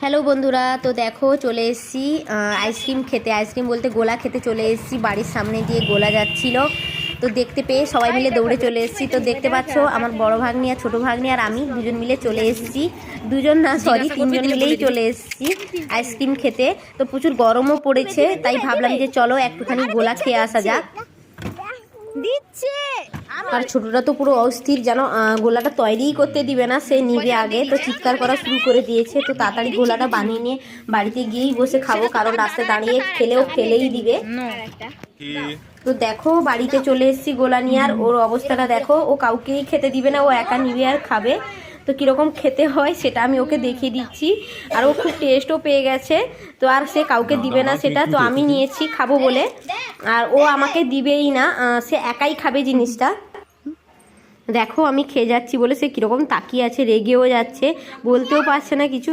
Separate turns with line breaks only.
Hello বন্ধুরা, তো দেখো চলে এসেছি আইসক্রিম খেতে। আইসক্রিম বলতে গোলা খেতে চলে এসেছি। বাড়ির সামনে দিয়ে গোলা যাচ্ছিল, তো দেখতে পেয়ে সবাই মিলে দৌড়ে চলে এসেছি। তো দেখতে পাচ্ছ আমার বড় ভাগ্নি আর ছোটো ভাগ্নি আর আমি দুজন মিলে চলে এসেছি। দুজন না সরি, তিনজন মিলেই চলে এসেছি আইসক্রিম খেতে। তো প্রচুর গরমও পড়েছে, তাই ভাবলাম যে চলো একটুখানি গোলা খেয়ে আসা যাক। আর ছোটটা তো পুরো অস্থির, যেন গোলাটা তৈরিই করতে দিবে না, সে নিবে আগে। তো চিৎকার করা শুরু করে দিয়েছে। তো তাড়াতাড়ি গোলাটা বানিয়ে নিয়ে বাড়িতে গিয়েই বসে খাবো, কারণ রাস্তায় দাঁড়িয়ে খেলেও ফেলেই দিবে। তো দেখো বাড়িতে চলে এসেছি গোলা নিয়ে, আর ওর অবস্থাটা দেখো, ও কাউকেই খেতে দিবে না, ও একা নিবে আর খাবে। তো কীরকম খেতে হয় সেটা আমি ওকে দেখিয়ে দিচ্ছি, আর ও খুব টেস্টও পেয়ে গেছে। তো আর সে কাউকে দিবে না সেটা, তো আমি নিয়েছি খাবো বলে, আর ও আমাকে দিবেই না, সে একাই খাবে জিনিসটা। দেখো আমি খেয়ে যাচ্ছি বলে সে কীরকম তাকিয়ে আছে, রেগেও যাচ্ছে, বলতেও পারছে না কিছু।